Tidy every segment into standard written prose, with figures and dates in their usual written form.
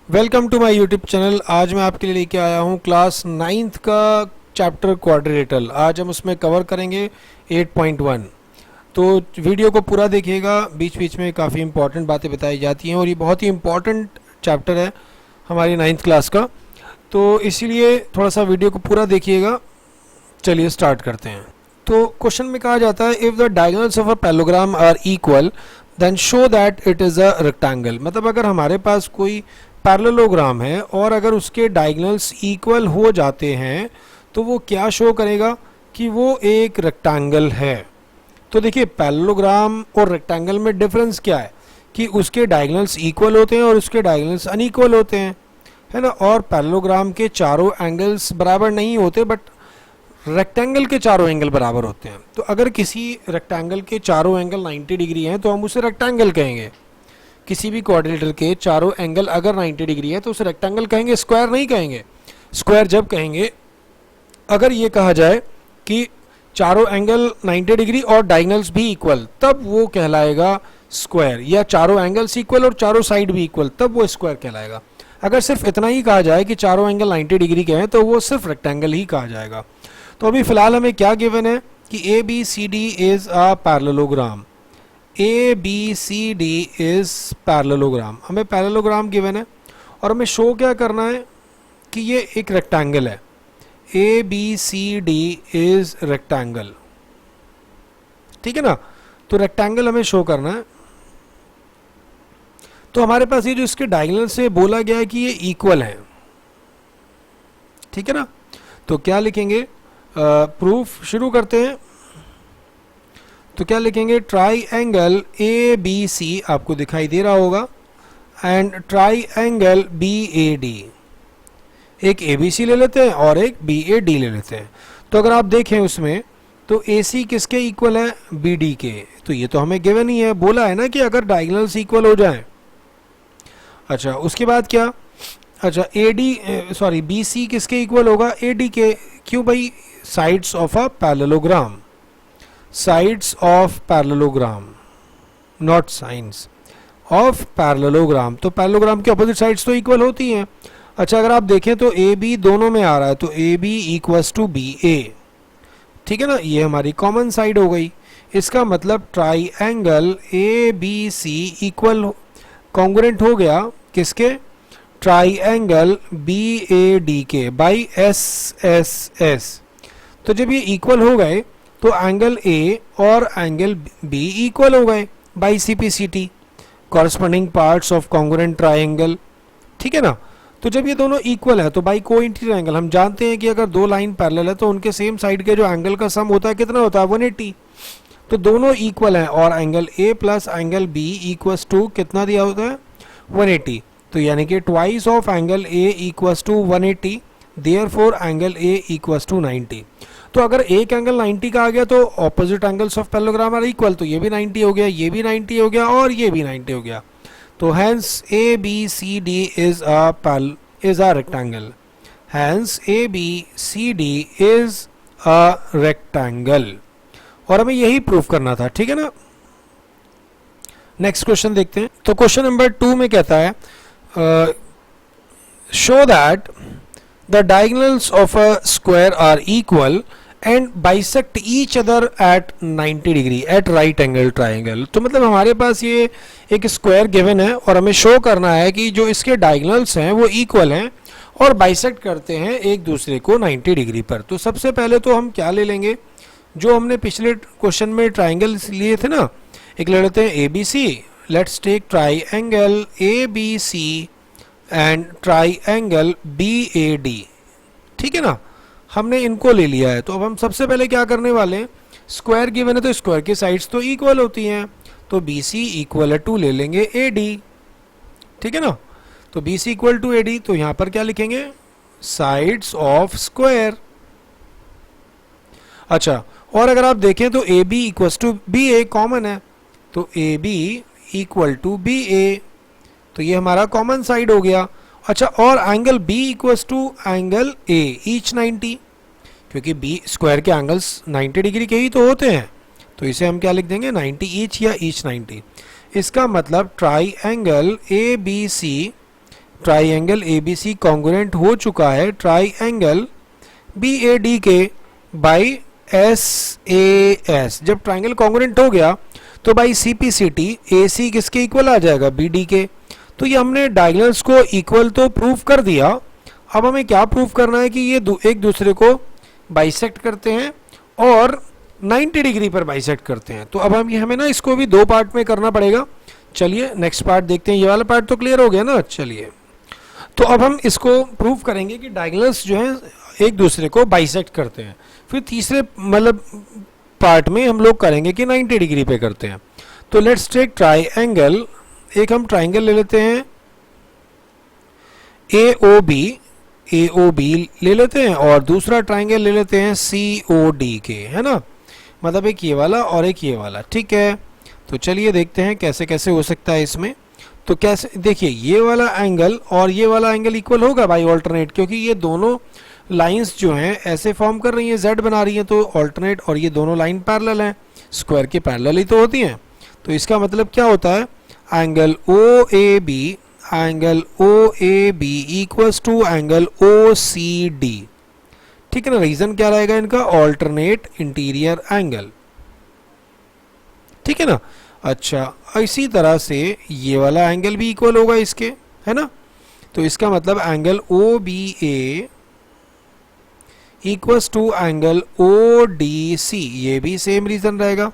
Welcome to my YouTube channel. आज मैं आपके लिए लेके आया हूँ क्लास 9th का चैप्टर क्वाड्रिलेटरल। आज हम उसमें कवर करेंगे 8.1। तो वीडियो को पूरा देखिएगा, बीच बीच में काफ़ी इंपॉर्टेंट बातें बताई जाती हैं और ये बहुत ही इंपॉर्टेंट चैप्टर है हमारी 9th क्लास का, तो इसीलिए थोड़ा सा वीडियो को पूरा देखिएगा। चलिए स्टार्ट करते हैं। तो क्वेश्चन में कहा जाता है if the diagonals of a parallelogram are equal then show that it is a rectangle. मतलब अगर हमारे पास कोई पैरेललोग्राम है और अगर उसके डायगोनल्स इक्वल हो जाते हैं तो वो क्या शो करेगा कि वो एक रेक्टेंगल है। तो देखिए पैरेललोग्राम और रेक्टेंगल में डिफरेंस क्या है कि उसके डायगोनल्स इक्वल होते हैं और उसके डायगोनल्स अनइक्वल होते हैं, है ना। और पैरेललोग्राम के चारों एंगल्स बराबर नहीं होते, बट रेक्टेंगल के चारों एंगल बराबर होते हैं। तो अगर किसी रेक्टेंगल के चारों एंगल 90 डिग्री हैं तो हम उसे रेक्टेंगल कहेंगे। किसी भी क्वाड्रिलेटरल के चारों एंगल अगर 90 डिग्री है तो उसे रेक्टेंगल कहेंगे, स्क्वायर नहीं कहेंगे। स्क्वायर जब कहेंगे अगर ये कहा जाए कि चारों एंगल 90 डिग्री और डायगोनल्स भी इक्वल, तब वो कहलाएगा स्क्वायर। या चारों एंगल्स इक्वल और चारों साइड भी इक्वल, तब वो स्क्वायर कहलाएगा। अगर सिर्फ इतना ही कहा जाए कि चारों एंगल 90 डिग्री के हैं तो वो सिर्फ रेक्टेंगल ही कहा जाएगा। तो अभी फिलहाल हमें क्या गिवन है कि A B C D is a parallelogram. A B C D is parallelogram, हमें पैरेललोग्राम गिवन है और हमें शो क्या करना है कि ये एक रेक्टेंगल है। A B C D is rectangle, ठीक है ना। तो रेक्टेंगल हमें शो करना है। तो हमारे पास ये जो इसके डायगोनल से बोला गया है कि ये इक्वल है, ठीक है ना। तो क्या लिखेंगे, प्रूफ शुरू करते हैं। तो क्या लिखेंगे, triangle A B C आपको दिखाई दे रहा होगा and triangle B A D. एक ए बी सी ले लेते हैं और एक बी ए डी ले लेते हैं। तो अगर आप देखें उसमें तो ए सी किसके इक्वल है, बी डी के। तो ये तो हमें गिवन ही है, बोला है ना कि अगर डायगोनल्स इक्वल हो जाएं। अच्छा उसके बाद क्या, अच्छा A D sorry B C किसके इक्वल होगा, ए डी के। क्यों भाई, sides of a parallelogram, sides of parallelogram, not science of parallelogram. तो पैरेललोग्राम के अपोजिट साइड्स तो इक्वल होती हैं। अच्छा अगर आप देखें तो ए बी दोनों में आ रहा है, तो A B equals to B A, ठीक है ना। ये हमारी कॉमन साइड हो गई। इसका मतलब triangle A B C equal congruent हो गया किसके, triangle B A D के बाई एस एस एस। तो जब ये इक्वल हो गए तो एंगल ए और एंगल बी इक्वल हो गए by C P C T, corresponding parts of congruent triangle, ठीक है ना। तो जब ये दोनों इक्वल है तो बाई कोइंसिडेंट एंगल, हम जानते हैं कि अगर दो लाइन पैरेलल है तो उनके सेम साइड के जो एंगल का सम होता है कितना होता है, 180। तो दोनों इक्वल हैं और angle A plus angle B equals to कितना दिया होता है, 180। तो यानी कि twice of angle A equals to 180, therefore angle A equals to 90। तो अगर एक एंगल 90 का आ गया तो opposite angles of parallelogram are equal, तो ये भी 90 हो गया, ये भी 90 हो गया और ये भी 90 हो गया। तो hence A B C D is a rectangle, hence A B C D is a rectangle. और हमें यही प्रूफ करना था, ठीक है ना। नेक्स्ट क्वेश्चन देखते हैं। तो क्वेश्चन नंबर 2 में कहता है show that the diagonals of a square are equal and bisect each other at 90 degree at right angle triangle। तो मतलब हमारे पास ये एक स्क्वायर गिवन है और हमें शो करना है कि जो इसके डायगोनल्स हैं वो इक्वल हैं और बाइसेक्ट करते हैं एक दूसरे को 90 डिग्री पर। तो सबसे पहले तो हम क्या ले लेंगे, जो हमने पिछले क्वेश्चन में ट्राइंगल लिए थे ना, एक ले लेते हैं A B C. Let's take triangle A B C and triangle B A D, ठीक है ना। हमने इनको ले लिया है। तो अब हम सबसे पहले क्या करने वाले हैं, स्क्वायर गिवन है तो स्क्वायर की साइड्स तो इक्वल होती हैं, तो बी सी इक्वल टू ले लेंगे ए डी, ठीक है ना। तो B C equal to A D, तो यहां पर क्या लिखेंगे, साइड्स ऑफ स्क्वायर। अच्छा और अगर आप देखें तो A B equal to B A common है, तो A B equal to B A, तो ये हमारा कॉमन साइड हो गया। अच्छा और angle B equals to angle A each 90, क्योंकि B स्क्वायर के एंगल्स 90 डिग्री के ही तो होते हैं, तो इसे हम क्या लिख देंगे, 90 ईच या ईच 90। इसका मतलब triangle A B C triangle A B C congruent हो चुका है triangle B A D के बाई एस ए एस। जब ट्राइंगल कॉन्ग्रुएंट हो गया तो by C P C T A C किसके इक्वल आ जाएगा, बी डी के। तो ये हमने डायगोनल्स को इक्वल तो प्रूव कर दिया। अब हमें क्या प्रूव करना है कि ये एक दूसरे को बाइसेक्ट करते हैं और 90 डिग्री पर बाइसेक्ट करते हैं। तो अब हमें ना इसको भी दो पार्ट में करना पड़ेगा। चलिए नेक्स्ट पार्ट देखते हैं। ये वाला पार्ट तो क्लियर हो गया ना। चलिए तो अब हम इसको प्रूव करेंगे कि डायगोनल्स जो हैं एक दूसरे को बाइसेक्ट करते हैं। फिर तीसरे मतलब पार्ट में हम लोग करेंगे कि 90 डिग्री पे करते हैं। तो लेट्स टेक ट्राई एंगल, एक हम ट्राइंगल ले लेते हैं ए ओ बी ले लेते हैं और दूसरा ट्राइंगल ले लेते हैं सी ओ डी के, है ना। मतलब एक ये वाला और एक ये वाला, ठीक है। तो चलिए देखते हैं कैसे कैसे हो सकता है इसमें। तो कैसे, देखिए ये वाला एंगल और ये वाला एंगल इक्वल होगा बाई ऑल्टरनेट, क्योंकि ये दोनों लाइंस जो हैं ऐसे फॉर्म कर रही हैं, जेड बना रही हैं, तो ऑल्टरनेट, और ये दोनों लाइन पैरेलल हैं, स्क्वायर के पैरेलल ही तो होती हैं। तो इसका मतलब क्या होता है, angle O A B equals to angle O C D, ठीक है ना। रीजन क्या रहेगा इनका, ऑल्टरनेट इंटीरियर एंगल, ठीक है ना। अच्छा, इसी तरह से ये वाला एंगल भी इक्वल होगा इसके, है ना। तो इसका मतलब angle O B A equals to angle O D C, ये भी सेम रीजन रहेगा।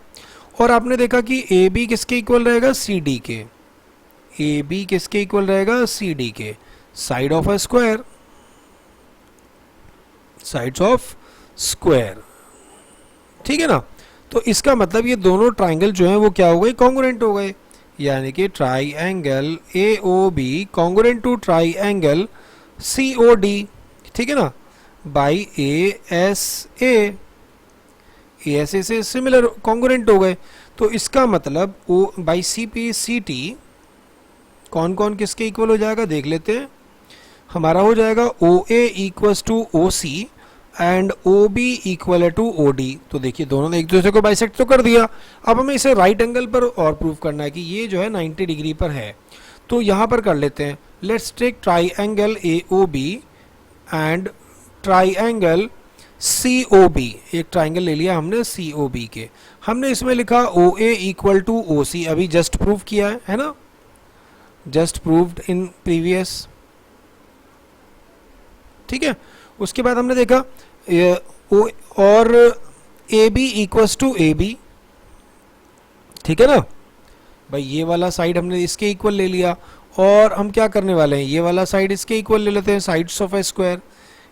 और आपने देखा कि ए बी किसके इक्वल रहेगा, सी डी के। ए बी किसके इक्वल रहेगा, सी डी के, side of a square, sides of square, ठीक है ना। तो इसका मतलब ये दोनों ट्राइंगल जो हैं वो क्या हो गए, कॉन्ग्रुएंट हो गए। यानी कि triangle A O B congruent to triangle C O D, ठीक है ना, बाई ए एस से सिमिलर कॉन्ग्रुएंट हो गए। तो इसका मतलब O by C P C T कौन कौन किसके इक्वल हो जाएगा, देख लेते हैं। हमारा हो जाएगा O A equals to O C and O B equal to O D. तो देखिए दोनों ने एक दूसरे को बाइसेक्ट तो कर दिया। अब हमें इसे राइट एंगल पर और प्रूव करना है कि ये जो है 90 डिग्री पर है। तो यहाँ पर कर लेते हैं। Let's take triangle A O B and triangle C O B. एक ट्राइंगल ले लिया हमने सी ओ बी के, हमने इसमें लिखा ओ ए इक्वल टू ओ सी, अभी जस्ट प्रूव किया है ना, जस्ट प्रूव्ड इन प्रीवियस, ठीक है। उसके बाद हमने देखा और A B equals to A B, ठीक है ना भाई। ये वाला साइड हमने इसके इक्वल ले लिया और हम क्या करने वाले हैं, ये वाला साइड इसके इक्वल ले लेते हैं, sides of a square.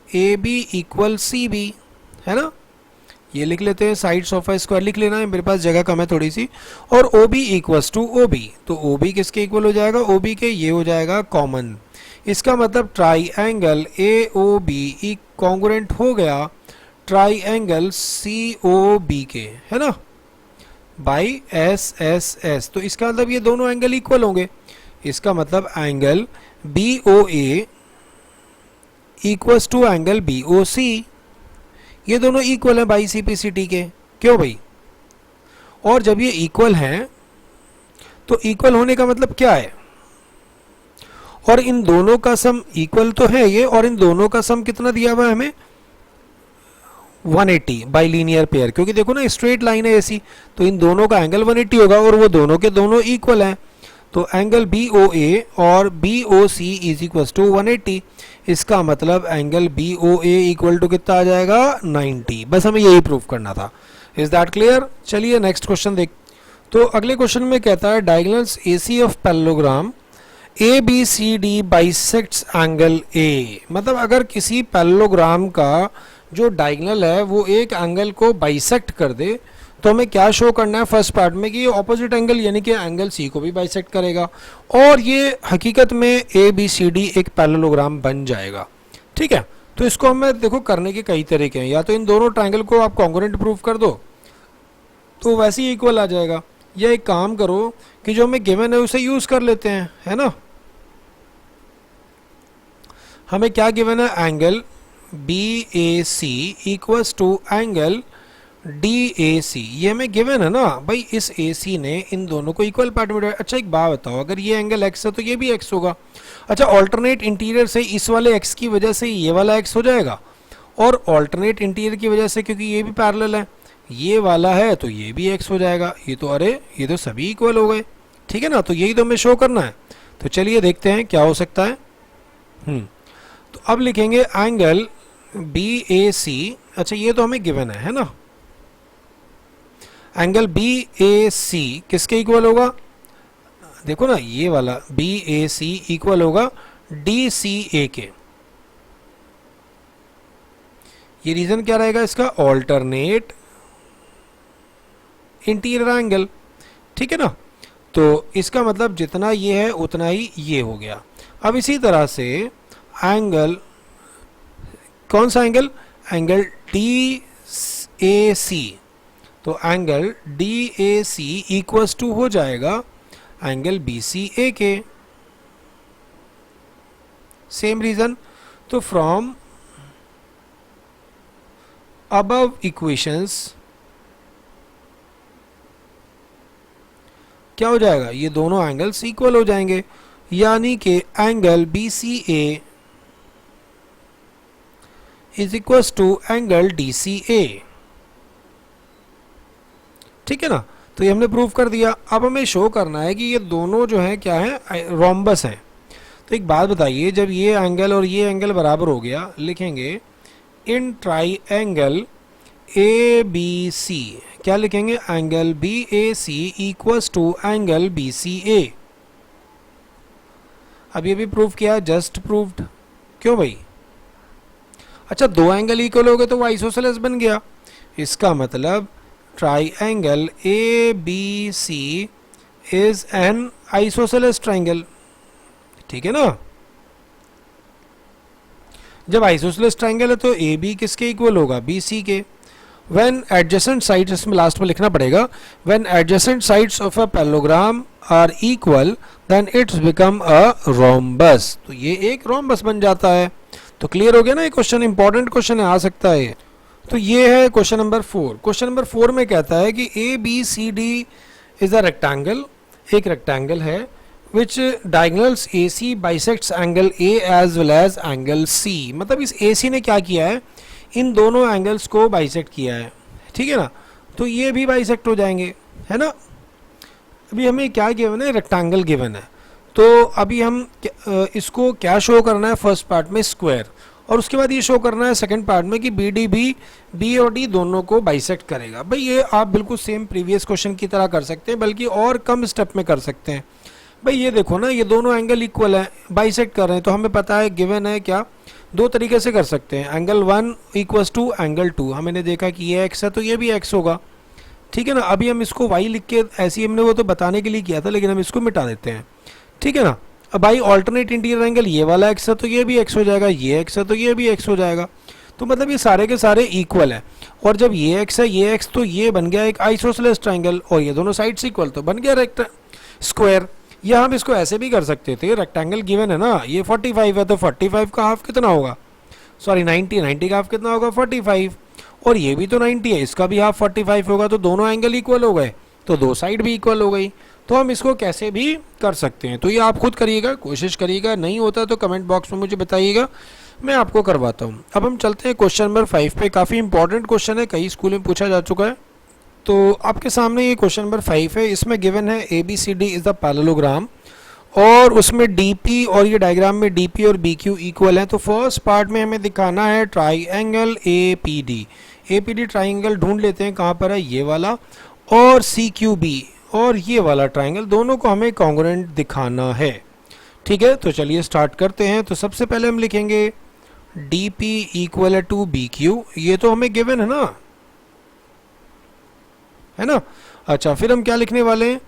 A B equal C B, है ना, ये लिख लेते हैं, साइड्स ऑफ ए स्क्वायर लिख लेना है, मेरे पास जगह कम है थोड़ी सी। और O B equals to O B, तो ओ बी किसके इक्वल हो जाएगा, ओ बी के, ये हो जाएगा कॉमन। इसका मतलब triangle A O B congruent हो गया triangle C O B के, है ना, बाई एस एस एस। तो इसका मतलब ये दोनों एंगल इक्वल होंगे। इसका मतलब angle B O A equals to angle B O C, ये दोनों इक्वल है by C P C T के, क्यों भाई। और जब ये इक्वल हैं तो इक्वल होने का मतलब क्या है, और इन दोनों का सम इक्वल तो है ये, और इन दोनों का सम कितना दिया हुआ है हमें, 180 बाई लीनियर पेयर, क्योंकि देखो ना स्ट्रेट लाइन है ऐसी, तो इन दोनों का एंगल 180 होगा और वो दोनों के दोनों इक्वल हैं। तो एंगल बी ओ ए और B O C is equal to 180। इसका मतलब angle B O A equal to कितना आ जाएगा, 90। बस हमें यही प्रूव करना था। Is that clear. चलिए नेक्स्ट क्वेश्चन देख। तो अगले क्वेश्चन में कहता है diagonals A C of parallelogram A B C D bisects angle A. मतलब अगर किसी पैरेललोग्राम का जो डायगोनल है वो एक एंगल को बाइसेक्ट कर दे, तो हमें क्या शो करना है फर्स्ट पार्ट में कि ये ऑपोजिट एंगल यानी कि एंगल सी को भी बाइसेक्ट करेगा, और ये हकीकत में ए बी सी डी एक पैरेललोग्राम बन जाएगा, ठीक है। तो इसको हमें देखो करने के कई तरीके हैं। या तो इन दोनों ट्रायंगल को आप कॉन्ग्रुएंट प्रूव कर दो तो वैसे ही इक्वल आ जाएगा, या एक काम करो कि जो हमें गिवन है उसे यूज कर लेते हैं, है ना। हमें क्या गिवन है, angle B A C equals to angle D A C, ये हमें गिवन है ना भाई, इस ए सी ने इन दोनों को इक्वल पार्ट में डिवाइड। अच्छा एक बात बताओ, अगर ये एंगल एक्स है तो ये भी एक्स होगा। अच्छा ऑल्टरनेट इंटीरियर से इस वाले एक्स की वजह से ये वाला एक्स हो जाएगा, और ऑल्टरनेट इंटीरियर की वजह से क्योंकि ये भी पैरेलल है, ये वाला है तो ये भी एक्स हो जाएगा। ये तो अरे ये तो सभी इक्वल हो गए, ठीक है ना। तो यही तो हमें शो करना है। तो चलिए देखते हैं क्या हो सकता है। तो अब लिखेंगे एंगल बी ए सी। अच्छा ये तो हमें गिवन है ना। एंगल बी ए सी किसके इक्वल होगा, देखो ना ये वाला बी ए सी इक्वल होगा डी सी ए के। ये रीजन क्या रहेगा इसका, ऑल्टरनेट इंटीरियर एंगल, ठीक है ना। तो इसका मतलब जितना ये है उतना ही ये हो गया। अब इसी तरह से एंगल, कौन सा angle, angle D A C, तो angle D A C equals to हो जाएगा एंगल बी सी ए के। Same reason. तो फ्रॉम अबव इक्वेशंस क्या हो जाएगा, ये दोनों एंगल्स इक्वल हो जाएंगे, यानी कि angle B C A is equals to angle D C A, ठीक है ना। तो ये हमने प्रूव कर दिया। अब हमें शो करना है कि ये दोनों जो है क्या है, रोम्बस हैं। तो एक बात बताइए, जब ये एंगल और ये एंगल बराबर हो गया, लिखेंगे in triangle A B C, क्या लिखेंगे, angle B A C equals to angle B C A. अब ये भी प्रूव किया, जस्ट प्रूव्ड। क्यों भाई, अच्छा दो एंगल इक्वल हो गए तो वो आइसोसेलेस बन गया। इसका मतलब triangle A B C is an isosceles triangle, ठीक है ना। जब आइसोसेलेस ट्राइंगल है तो ए बी किसके इक्वल होगा, बी सी के। व्हेन एडजेसेंट साइड्स, इसमें लास्ट में लिखना पड़ेगा, when adjacent sides of a parallelogram are equal then it's become a rhombus. तो ये एक रोम्बस बन जाता है। तो क्लियर हो गया ना, ये क्वेश्चन इंपॉर्टेंट क्वेश्चन है, आ सकता है। तो ये है क्वेश्चन नंबर 4। क्वेश्चन नंबर 4 में कहता है कि A B C D is a rectangle, एक रेक्टेंगल है which diagonals A C bisects angle A as well as angle C. मतलब इस ए सी ने क्या किया है, इन दोनों एंगल्स को बाइसेक्ट किया है, ठीक है ना। तो ये भी बाइसेक्ट हो जाएंगे, है ना। अभी हमें क्या गिवन है, रेक्टेंगल गिवन है। तो अभी हम इसको क्या शो करना है, फर्स्ट पार्ट में स्क्वायर, और उसके बाद ये शो करना है सेकंड पार्ट में कि बी डी बी और डी दोनों को बाइसेक्ट करेगा। भाई ये आप बिल्कुल सेम प्रीवियस क्वेश्चन की तरह कर सकते हैं, बल्कि और कम स्टेप में कर सकते हैं। भाई ये देखो ना, ये दोनों एंगल इक्वल है, बाइसेक्ट कर रहे हैं, तो हमें पता है गिवन है क्या, दो तरीके से कर सकते हैं। एंगल 1 इक्वल्स टू एंगल 2, हमने देखा कि ये एक्स है तो ये भी एक्स होगा, ठीक है ना। अभी हम इसको वाई लिख के, ऐसे ही हमने वो तो बताने के लिए किया था, लेकिन हम इसको मिटा देते हैं, ठीक है ना। अब भाई ऑल्टरनेट इंटीरियर एंगल, ये वाला एक्स है तो ये भी एक्स हो जाएगा, ये एक्स है तो ये भी एक्स हो जाएगा। तो मतलब ये सारे के सारे इक्वल है, और जब ये एक्स है ये एक्स, तो ये बन गया एक आइसोसेलेस ट्राइंगल, और ये दोनों साइड्स इक्वल तो बन गया स्क्वायर। या हम इसको ऐसे भी कर सकते थे, रेक्टेंगल गिवन है ना, ये 45 है तो 45 का हाफ कितना होगा, सॉरी 90 का हाफ कितना होगा, 45, और ये भी तो 90 है, इसका भी हाफ 45 होगा। तो दोनों एंगल इक्वल हो गए, तो दो साइड भी इक्वल हो गई। तो हम इसको कैसे भी कर सकते हैं। तो ये आप खुद करिएगा, कोशिश करिएगा, नहीं होता तो कमेंट बॉक्स में मुझे बताइएगा, मैं आपको करवाता हूँ। अब हम चलते हैं क्वेश्चन नंबर 5 पे। काफ़ी इंपॉर्टेंट क्वेश्चन है, कई स्कूल में पूछा जा चुका है। तो आपके सामने ये क्वेश्चन नंबर 5 है। इसमें गिवन है A B C D is the parallelogram, और उसमें डी पी, और ये डायग्राम में डी पी और बी क्यू इक्वल है। तो फर्स्ट पार्ट में हमें दिखाना है triangle A P D. A P D triangle ढूंढ लेते हैं, कहाँ पर है, ये वाला, और सी क्यू बी और ये वाला ट्राइंगल, दोनों को हमें कॉन्ग्रुएंट दिखाना है, ठीक है। तो चलिए स्टार्ट करते हैं। तो सबसे पहले हम लिखेंगे D P equal to B Q, ये तो हमें गिवन है ना, है ना। अच्छा फिर हम क्या लिखने वाले हैं,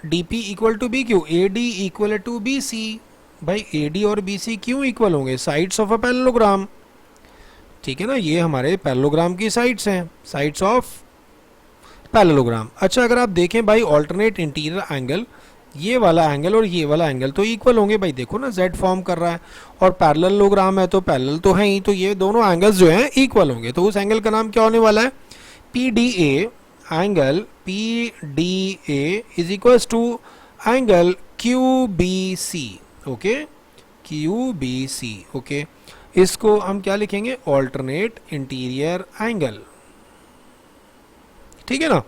D P equal to B Q, A D equal to B C. भाई ए डी और बी सी क्यों इक्वल होंगे, साइड्स ऑफ अ पैरेललोग्राम, ठीक है ना। ये हमारे पैरेललोग्राम की साइड्स हैं, साइड्स ऑफ पैरेललोग्राम। अच्छा अगर आप देखें भाई, ऑल्टरनेट इंटीरियर एंगल, ये वाला एंगल और ये वाला एंगल तो इक्वल होंगे। भाई देखो ना, जेड फॉर्म कर रहा है, और पैरेललोग्राम है तो पैरेलल तो है ही, तो ये दोनों एंगल्स जो हैं इक्वल होंगे। तो उस एंगल का नाम क्या होने वाला है, P D angle P D A is equal to angle Q B C, okay, Q B C, okay. इसको हम क्या लिखेंगे, ऑल्टरनेट इंटीरियर एंगल, ठीक है ना।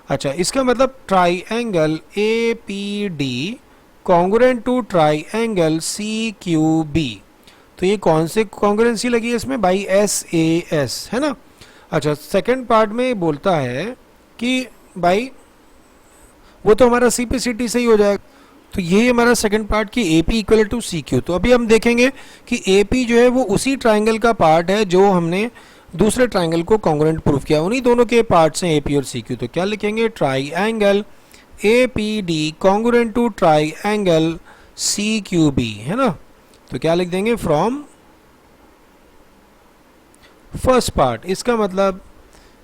अच्छा, इसका मतलब triangle A P D congruent to triangle C Q B. तो ये कौन से कॉन्ग्रुएंसी लगी है इसमें, बाई एस ए एस, है ना। अच्छा, सेकंड पार्ट में बोलता है कि भाई वो तो हमारा सी पी सी टी से ही हो जाएगा। तो ये हमारा सेकंड पार्ट की A P equal to C Q. तो अभी हम देखेंगे कि ए पी जो है वो उसी ट्राइंगल का पार्ट है जो हमने दूसरे ट्राइंगल को कॉन्ग्रुएंट प्रूफ किया, उन्हीं दोनों के पार्ट्स हैं ए पी और सी क्यू। तो क्या लिखेंगे, triangle A P D congruent to triangle C Q B, है ना। तो क्या लिख देंगे, फ्रॉम फर्स्ट पार्ट, इसका मतलब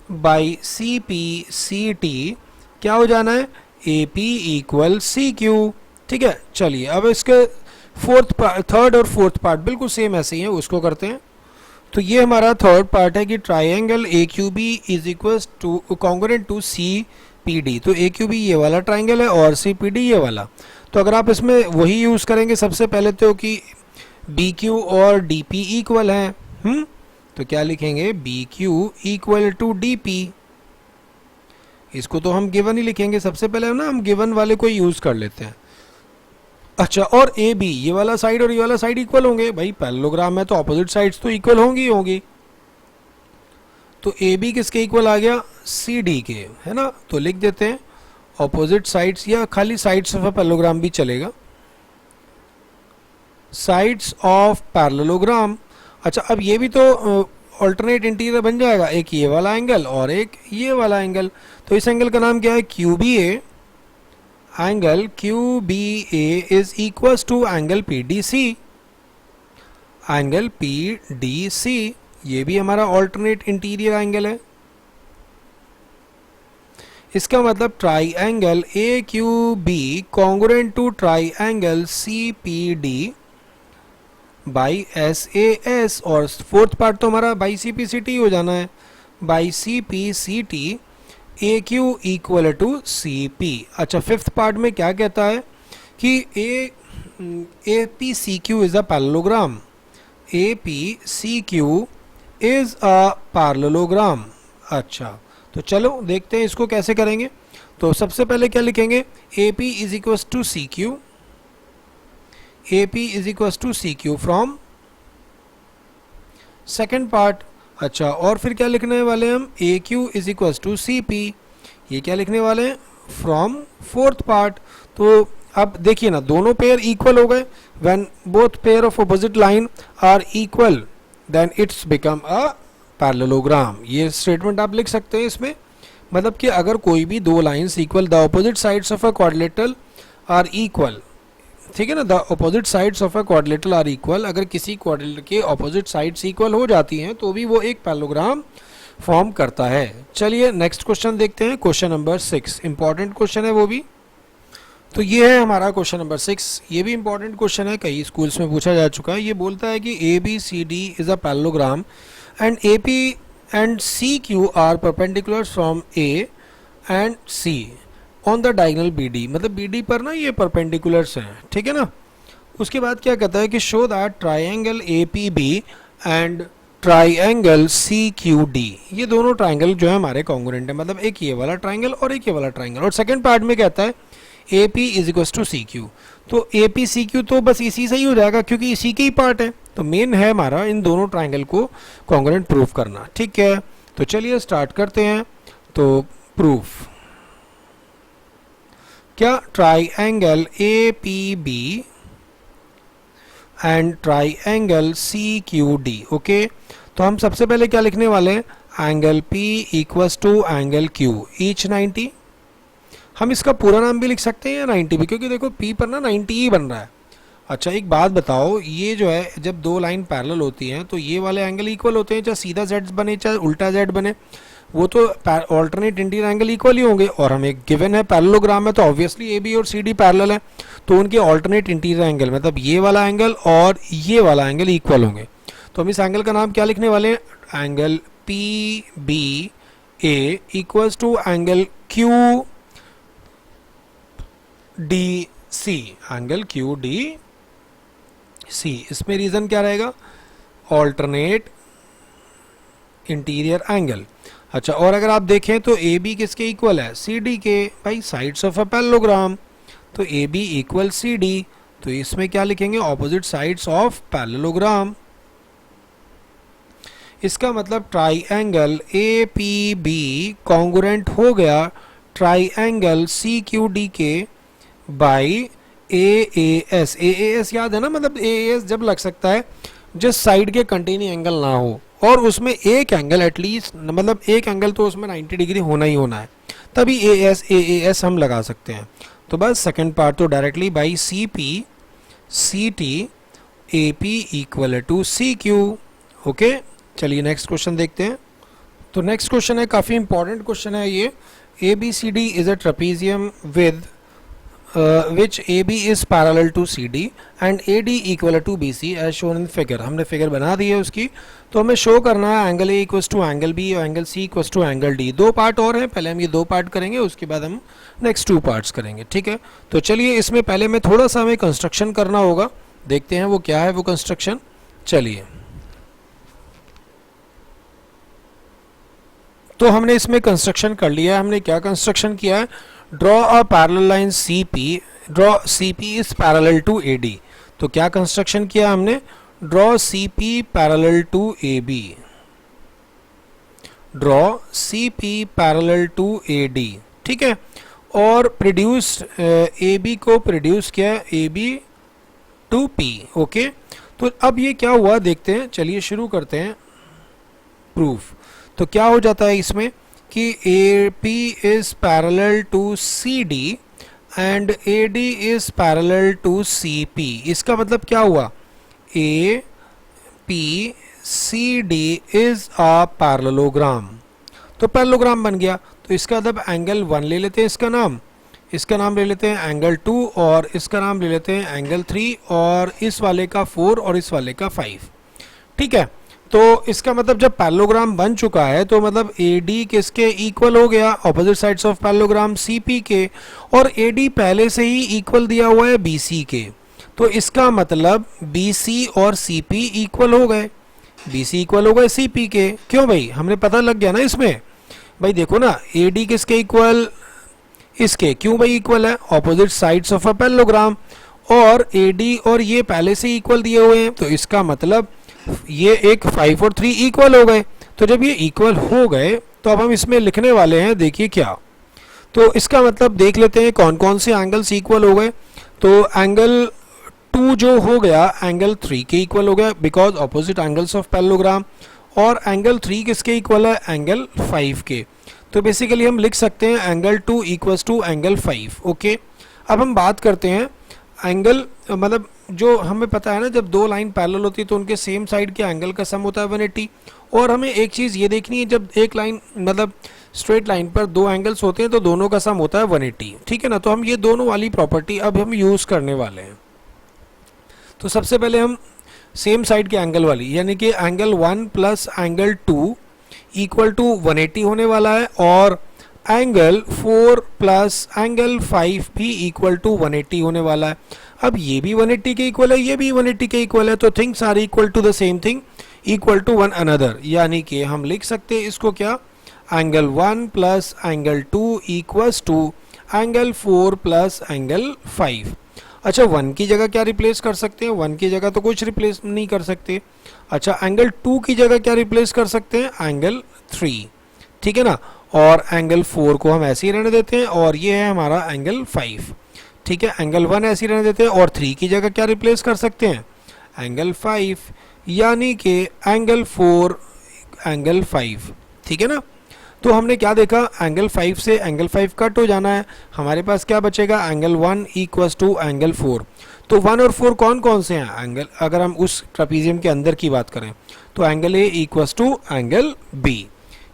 by C P C T क्या हो जाना है, A P equal C Q, ठीक है। चलिए अब इसके थर्ड और फोर्थ पार्ट बिल्कुल सेम ऐसे ही है, उसको करते हैं। तो ये हमारा थर्ड पार्ट है कि triangle A Q B is equal to congruent to C P D. तो ए क्यू बी ये वाला ट्राइंगल है और सी पी डी ये वाला। तो अगर आप इसमें वही यूज़ करेंगे सबसे पहले तो कि बी क्यू और डी पी इक्वल हैं, तो क्या लिखेंगे, B Q equal to D P. इसको तो हम गिवन ही लिखेंगे सबसे पहले ना, हम गिवन वाले को यूज़ कर लेते हैं। अच्छा, और ए बी ये वाला साइड और ये वाला साइड इक्वल होंगे, भाई पैरेललोग्राम है तो अपोजिट साइड्स तो इक्वल होंगी। तो ए बी किसके इक्वल आ गया, सी डी के, है ना। तो लिख देते हैं अपोजिट साइड्स, या खाली साइड्स ऑफ अ पैरेललोग्राम भी चलेगा, साइड्स ऑफ पैरेललोग्राम। अच्छा, अब ये भी तो ऑल्टरनेट इंटीरियर बन जाएगा, एक ये वाला एंगल और एक ये वाला एंगल। तो इस एंगल का नाम क्या है, Q B A. Angle Q B A is equal to angle P D C, angle P D C ये भी हमारा ऑल्टरनेट इंटीरियर एंगल है। इसका मतलब triangle A Q B congruent to triangle C P D by S A S, और fourth part तो हमारा by C P C T हो जाना है, by C P C T A Q equal to C P. अच्छा, fifth part में क्या कहता है कि A P C Q is a parallelogram, A P C Q is a parallelogram. अच्छा, तो चलो देखते हैं इसको कैसे करेंगे। तो सबसे पहले क्या लिखेंगे, A P is equal to C Q, A P is equal to C Q from second part. अच्छा, और फिर क्या लिखने वाले हम, A Q is equal to C P, ये क्या लिखने वाले हैं, फ्रॉम फोर्थ पार्ट। तो अब देखिए ना, दोनों पेयर इक्वल हो गए, when both pair of opposite line are equal then it's become a parallelogram. ये स्टेटमेंट आप लिख सकते हैं इसमें, मतलब कि अगर कोई भी दो lines equal, the opposite sides of a quadrilateral are equal, ठीक है ना, the opposite sides of a quadrilateral are equal. अगर किसी क्वाड्रिलेटर के अपोजिट साइड्स इक्वल हो जाती हैं तो भी वो एक पैरेललोग्राम फॉर्म करता है। चलिए नेक्स्ट क्वेश्चन देखते हैं, क्वेश्चन नंबर 6, इंपॉर्टेंट क्वेश्चन है वो भी। तो ये है हमारा क्वेश्चन नंबर 6, ये भी इंपॉर्टेंट क्वेश्चन है, कई स्कूल्स में पूछा जा चुका है। ये बोलता है कि A B C D is a parallelogram and A P and C Q are perpendicular from A and C on the diagonal B D, मतलब बी डी पर ना ये परपेंडिकुलर्स हैं, ठीक है ना। उसके बाद क्या कहता है कि show that triangle A P B and triangle C Q D, ये दोनों ट्राइंगल जो है हमारे कॉन्ग्रुएंट है, मतलब एक ये वाला ट्राइंगल और एक ये वाला ट्राइंगल। और सेकंड पार्ट में कहता है A P is equal to C Q. तो ए पी सी क्यू तो बस इसी से ही हो जाएगा क्योंकि इसी के ही पार्ट है। तो मेन है हमारा इन दोनों ट्राइंगल को कॉन्ग्रुएंट प्रूफ करना, ठीक है। तो चलिए स्टार्ट करते हैं। तो प्रूफ क्या, triangle A P B and triangle C Q D, okay. तो हम सबसे पहले क्या लिखने वाले हैं, angle P equals to angle Q each 90। हम इसका पूरा नाम भी लिख सकते हैं या 90 भी, क्योंकि देखो P पर ना 90 ही बन रहा है। अच्छा, एक बात बताओ, ये जो है जब दो लाइन पैरेलल होती हैं तो ये वाले एंगल इक्वल होते हैं, चाहे सीधा Z बने चाहे उल्टा Z बने, वो तो ऑल्टरनेट इंटीरियर एंगल इक्वल ही होंगे। और हमें गिवन है पैरेललोग्राम में तो ऑब्वियसली ए बी और सी डी पैरेलल है, तो उनके ऑल्टरनेट इंटीरियर एंगल मतलब ये वाला एंगल और ये वाला एंगल इक्वल होंगे। तो हम इस एंगल का नाम क्या लिखने वाले हैं, angle P B A equals to angle Q D C, angle Q D C. इसमें रीजन क्या रहेगा, ऑल्टरनेट इंटीरियर एंगल। अच्छा, और अगर आप देखें तो ए बी किसके इक्वल है, सी डी के, भाई साइड्स ऑफ अ पैरेललोग्राम, तो A B equal C D, तो इसमें क्या लिखेंगे, ऑपोजिट साइड्स ऑफ पैरेललोग्राम। इसका मतलब triangle A P B congruent हो गया ट्राइएंगल सी क्यू डी के by A S. A S याद है ना, मतलब ए एस जब लग सकता है जिस साइड के कंटिन्यू एंगल ना हो और उसमें एक एंगल एटलीस्ट, मतलब एक एंगल तो उसमें 90 डिग्री होना ही होना है, तभी ए एस हम लगा सकते हैं। तो बस सेकंड पार्ट तो directly by C P C T A P equal to C Q. Okay, चलिए नेक्स्ट क्वेश्चन देखते हैं। तो नेक्स्ट क्वेश्चन है, काफ़ी इंपॉर्टेंट क्वेश्चन है ये। A B C D is a trapezium with which AB is parallel to CD and AD equal to BC as shown in figure। हमने figure बना दी है उसकी, तो हमें शो करना है angle A equals to angle B और angle C equals to angle D। दो पार्ट और हैं, पहले हम ये दो पार्ट करेंगे, उसके बाद हम नेक्स्ट टू पार्ट्स करेंगे, ठीक है। तो चलिए इसमें पहले में थोड़ा सा हमें कंस्ट्रक्शन करना होगा, देखते हैं वो क्या है वो कंस्ट्रक्शन। चलिए, तो हमने इसमें कंस्ट्रक्शन कर लिया है। हमने क्या कंस्ट्रक्शन किया है, draw a parallel line CP, draw CP is parallel to AD। तो क्या कंस्ट्रक्शन किया हमने, draw CP parallel to AB, draw CP parallel to AD, ठीक है। और प्रोड्यूस AB को प्रोड्यूस किया AB टू P। ओके, तो अब ये क्या हुआ देखते हैं, चलिए शुरू करते हैं प्रूफ। तो क्या हो जाता है इसमें कि AP is parallel to CD and AD is parallel to CP। इसका मतलब क्या हुआ, AP CD is a parallelogram, तो पैरेललोग्राम बन गया। तो इसका मतलब एंगल 1 ले लेते हैं, इसका नाम ले लेते हैं एंगल 2 और इसका नाम ले लेते हैं एंगल 3 और इस वाले का 4 और इस वाले का 5, ठीक है। तो इसका मतलब जब पैरेललोग्राम बन चुका है तो मतलब AD किसके इक्वल हो गया, opposite sides of parallelogram CP के, और AD पहले से ही इक्वल दिया हुआ है BC के। तो इसका मतलब BC और CP इक्वल हो गए, BC इक्वल हो गए CP के। क्यों भाई, हमने पता लग गया ना इसमें। भाई देखो ना, AD किसके इक्वल, इसके, क्यों भाई इक्वल है, opposite sides of a parallelogram, और AD और ये पहले से इक्वल दिए हुए हैं, तो इसका मतलब ये एक 5 और 3 इक्वल हो गए। तो जब ये इक्वल हो गए तो अब हम इसमें लिखने वाले हैं, देखिए क्या। तो इसका मतलब देख लेते हैं कौन कौन से एंगल्स इक्वल हो गए। तो एंगल 2 जो हो गया एंगल 3 के इक्वल हो गया because opposite angles of parallelogram, और एंगल 3 किसके इक्वल है, एंगल 5 के। तो बेसिकली हम लिख सकते हैं angle 2 equals to angle 5। Okay, अब हम बात करते हैं एंगल, मतलब जो हमें पता है ना, जब दो लाइन पैरेलल होती है तो उनके सेम साइड के एंगल का सम होता है 180। और हमें एक चीज़ ये देखनी है, जब एक लाइन मतलब स्ट्रेट लाइन पर दो एंगल्स होते हैं तो दोनों का सम होता है 180, ठीक है ना। तो हम ये दोनों वाली प्रॉपर्टी अब हम यूज़ करने वाले हैं। तो सबसे पहले हम सेम साइड के एंगल वाली, यानी कि angle 1 plus angle 2 equal to 180 होने वाला है, और एंगल 4 प्लस एंगल 5 भी इक्वल टू 180 होने वाला है। अब ये भी 180 के इक्वल है, ये भी 180 के इक्वल है, तो things are equal to the same thing, equal to one another. यानी कि हम लिख सकते हैं इसको क्या, angle 1 plus angle 2 equals to angle 4 plus angle 5। अच्छा, 1 की जगह क्या रिप्लेस कर सकते हैं, 1 की जगह तो कुछ रिप्लेस नहीं कर सकते। अच्छा, एंगल 2 की जगह क्या रिप्लेस कर सकते हैं, एंगल 3, ठीक है ना। और एंगल 4 को हम ऐसे ही रहने देते हैं, और ये है हमारा एंगल 5, ठीक है। एंगल 1 ऐसे ही रहने देते हैं, और 3 की जगह क्या रिप्लेस कर सकते हैं, एंगल 5, यानी कि एंगल 4 एंगल 5, ठीक है ना। तो हमने क्या देखा, एंगल 5 से एंगल 5 कट हो जाना है, हमारे पास क्या बचेगा, एंगल 1 इक्वल्स टू एंगल 4। तो 1 और 4 कौन कौन से हैं एंगल, अगर हम उस ट्रेपीजियम के अंदर की बात करें तो angle A equals to angle B।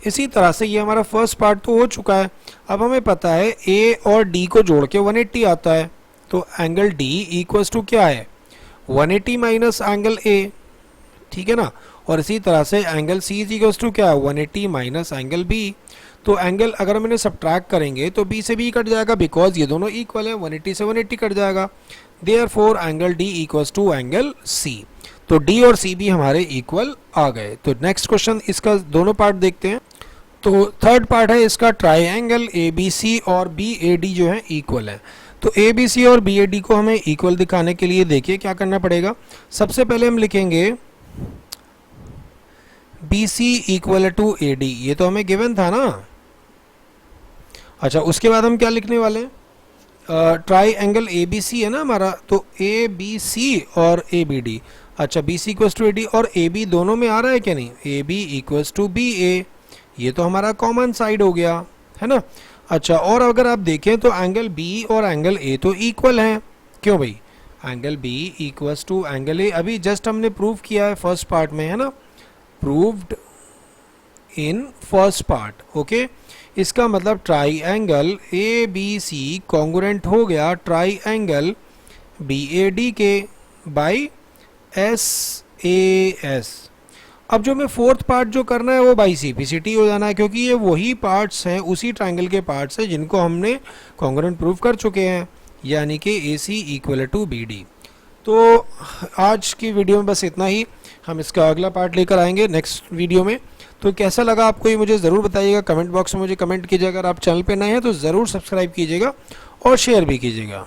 इसी तरह से ये हमारा फर्स्ट पार्ट तो हो चुका है। अब हमें पता है A और D को जोड़ के 180 आता है, तो एंगल D इक्वल्स टू क्या है, 180 माइनस एंगल A, ठीक है ना। और इसी तरह से angle C is equals to क्या, 180 माइनस एंगल बी। तो एंगल अगर हम इन्हें सब्ट्रैक्ट करेंगे तो बी से बी कट जाएगा, बिकॉज ये दोनों इक्वल है, 180 से 180 कट जाएगा। Therefore angle D equals to angle C. तो डी और सी भी हमारे इक्वल आ गए। तो नेक्स्ट क्वेश्चन, इसका दोनों पार्ट देखते हैं। तो थर्ड पार्ट है इसका, ट्राइंगल ए बी सी और बी ए डी जो है इक्वल है। तो ए बी सी और बी ए डी को हमें इक्वल दिखाने के लिए देखिए क्या करना पड़ेगा। सबसे पहले हम लिखेंगे B C equal to A D, ये तो हमें गिवन था ना। अच्छा, उसके बाद हम क्या लिखने वाले हैं, triangle A B C है ना हमारा, तो ए बी सी और ए बी डी। अच्छा, B C equals to A D और ए बी दोनों में आ रहा है क्या, नहीं, A B equals to B A, ये तो हमारा कॉमन साइड हो गया है ना। अच्छा, और अगर आप देखें तो एंगल बी और एंगल ए तो इक्वल हैं, क्यों भाई, angle B equals to angle A, अभी जस्ट हमने प्रूव किया है फर्स्ट पार्ट में, है ना, proved in first part. Okay, इसका मतलब triangle A B C congruent हो गया triangle B A D के बाई एस ए एस। अब जो हमें फोर्थ पार्ट जो करना है वो by C P C T हो जाना है, क्योंकि ये वही पार्ट्स हैं, उसी ट्राइंगल के पार्ट्स हैं जिनको हमने कॉन्ग्रुएंट प्रूव कर चुके हैं, यानी कि ए सी इक्वल टू बी डी। तो आज की वीडियो में बस इतना ही, हम इसका अगला पार्ट लेकर आएंगे नेक्स्ट वीडियो में। तो कैसा लगा आपको ये मुझे ज़रूर बताइएगा, कमेंट बॉक्स में मुझे कमेंट कीजिएगा। अगर आप चैनल पे नए हैं तो ज़रूर सब्सक्राइब कीजिएगा और शेयर भी कीजिएगा।